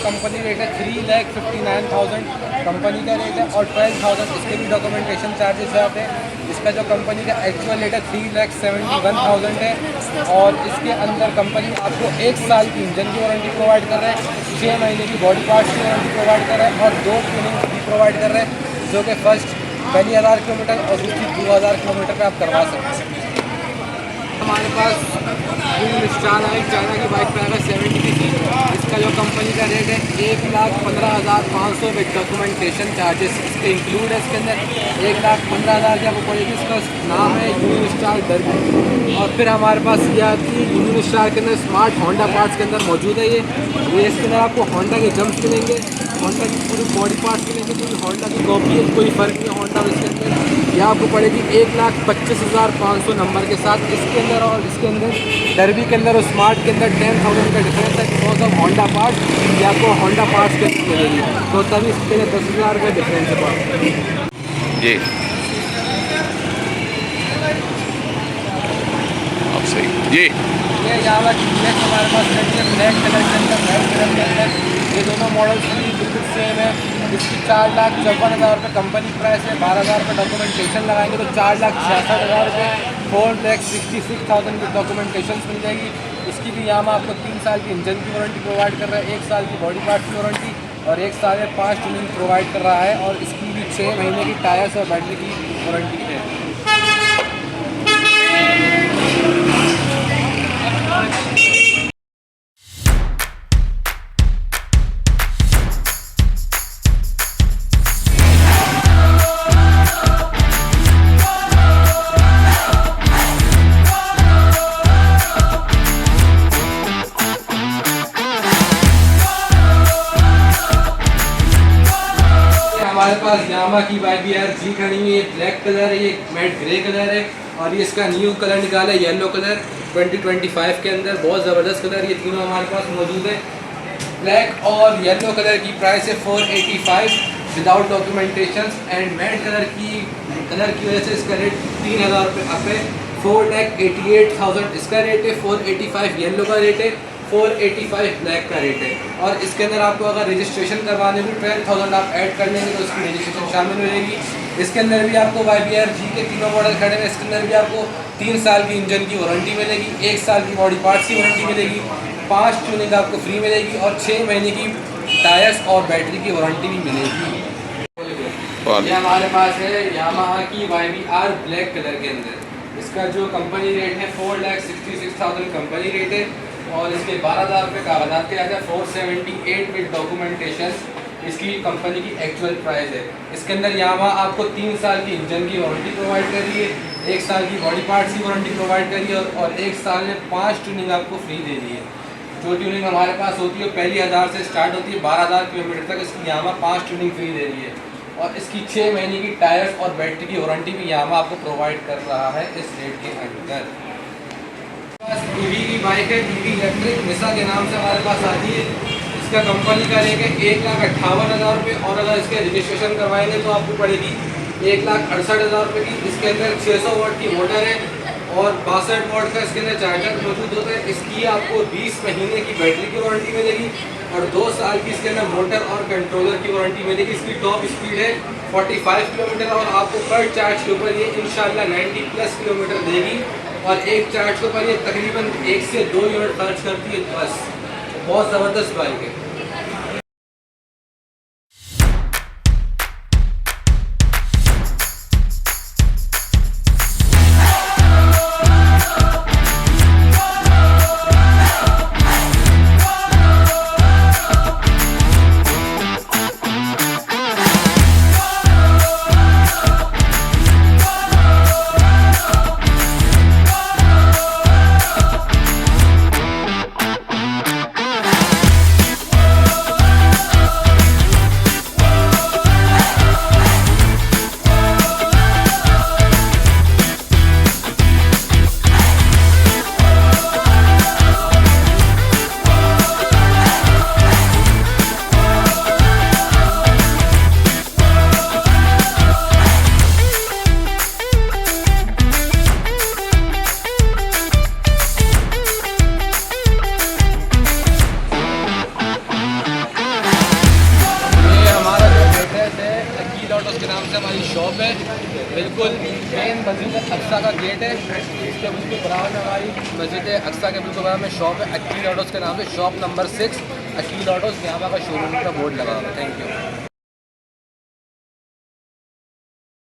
Company rate है 3,59,000 company का rate है, और 12,000 इसके भी डॉक्यूमेंटेशन चार्जेस जाते हैं। इसका जो कंपनी का एक्चुअल रेट है 3,71,000 है, और इसके अंदर कंपनी आपको 1 साल की इंजन की वारंटी प्रोवाइड कर रहा है, 6 महीने की बॉडी पार्ट्स की वारंटी प्रोवाइड कर रहा है, और 2 ट्यूनिंग भी प्रोवाइड कर रहे हैं, जो कि फर्स्ट पहली 1000 किलोमीटर और दूसरी 2000 किलोमीटर पे आप करवा सकते हैं। हमारे पास चाइना की बाइक पर आएगा 70 की। इसका जो कंपनी का रेट है 1,15,500 विद डॉक्यूमेंटेशन चार्जेस इसके इंक्लूड है। इसके अंदर 1,15,000 की आपको पड़ेगी। इसका नाम है यूनियन स्टार डर्बी। और फिर हमारे पास ये आती है यूनियन स्टार के अंदर स्मार्ट होंडा पार्ट्स के अंदर मौजूद है। ये इसके अंदर आपको होंडा के जम्प्स मिलेंगे, होंडा की पूरी बॉडी पार्ट्स मिलेंगे, क्योंकि होंडा की कॉपी है, कोई फ़र्क नहीं है होंडा और इसके अंदर। यह आपको पड़ेगी 1,25,500 नंबर के साथ इसके अंदर। और इसके अंदर डर्बी के अंदर और स्मार्ट के अंदर 10,000 का डिफरेंस है, बिकॉज ऑफ होंडा पार्ट्स। ये आपको होंडा पार्ट्स के अंदर मिलेगी, तो तभी इसके लिए 10,000 का डिफरेंस है जी। अब सही जी। ये यहाँ हमारे पास ब्लैक कलर के अंदर, रेड कलर के अंदर, ये दोनों मॉडल्स भी बिल्कुल सेम है। इसकी 4,54,000 रुपये कंपनी प्राइस है। 12,000 रुपये डॉक्यूमेंटेशन लगाएंगे तो 4,66,000 रुपये, 4,66,000 की डॉक्यूमेंटेशन मिल जाएगी। इसकी भी यहाँ आपको 3 साल की इंजन की वारंटी प्रोवाइड कर रहा है, 1 साल की बॉडी पार्ट की वारंटी, और 1 साल में 5 ट्यूनिंग प्रोवाइड कर रहा है, और इसकी भी 6 महीने की टायर्स और बैटरी की वारंटी है। हमारे पास यामा की YBR G खड़ी हुई है, ब्लैक कलर है, ये मैट ग्रे कलर है, और ये इसका न्यू कलर निकाला है येलो कलर 2025 के अंदर। बहुत ज़बरदस्त कलर, ये तीनों हमारे पास मौजूद है। ब्लैक और येलो कलर की प्राइस है 485 without documentation, and matte colour की वजह से इसका रेट 3,000 रुपये अप है। 4,88,000 इसका रेट है, 485 येलो का रेट है, 485 ब्लैक का रेट है। और इसके अंदर आपको अगर रजिस्ट्रेशन करवाने में 12,000 आप ऐड कर लेंगे तो उसकी रजिस्ट्रेशन शामिल हो जाएगी। इसके अंदर भी आपको YBR G के तीनों मॉडल खड़े हैं। इसके अंदर भी आपको 3 साल की इंजन की वारंटी मिलेगी, 1 साल की बॉडी पार्ट्स की वारंटी मिलेगी, 5 ट्यूनिंग आपको फ्री मिलेगी, और 6 महीने की टायर्स और बैटरी की वारंटी भी मिलेगी। ये हमारे पास है यामाहा की YBR ब्लैक कलर के अंदर। इसका जो कंपनी रेट है 4,66,000 कंपनी रेट है, और इसके 12,000 रुपये कागजात के आते हैं, 478 विद डॉक्यूमेंटेशन इसकी कंपनी की एक्चुअल प्राइस है। इसके अंदर यामा आपको 3 साल की इंजन की वारंटी प्रोवाइड कर रही है, 1 साल की बॉडी पार्ट्स की वारंटी प्रोवाइड कर रही है, और 1 साल में 5 ट्यूनिंग आपको फ्री दे रही है। जो ट्यूनिंग हमारे पास होती है पहली 1000 से स्टार्ट होती है, 12,000 किलोमीटर तक इसकी यामा 5 ट्यूनिंग फ्री दे रही है, और इसकी 6 महीने की टायर्स और बैटरी की वारंटी भी यामा आपको प्रोवाइड कर रहा है इस रेट के अंदर। EV की बाइक है, EV इलेक्ट्रिक मिसा के नाम से हमारे पास आती है। इसका कंपनी का रेट है 1,58,000 रुपये, और अगर इसके रजिस्ट्रेशन करवाएंगे तो आपको पड़ेगी 1,68,000 रुपये की। इसके अंदर 600 वाट की मोटर है, और 62 वाट का इसके अंदर चार्जर मौजूद होता है। इसकी आपको 20 महीने की बैटरी की वारंटी मिलेगी, और 2 साल की इसके अंदर मोटर और कंट्रोलर की वारंटी मिलेगी। इसकी टॉप स्पीड है 45 किलोमीटर, और आपको पर चार्ज के ऊपर ये इंशाल्लाह 90+ किलोमीटर देगी, और एक चार्ज के ऊपर ये तकरीबन 1 से 2 यूनिट खर्च करती है बस। बहुत ज़बरदस्त बाइक है। से हमारी शॉप है, बिल्कुल मेन मस्जिद अक्सा का गेट है, इसके बिल्कुल बराबर में हमारी मस्जिद अक्सा के बिल्कुल बराबर में शॉप है अकील ऑटोज़ के नाम से, शॉप नंबर 6 अकील ऑटोज़, यहाँ का शोरूम का बोर्ड लगा हुआ है। Thank you.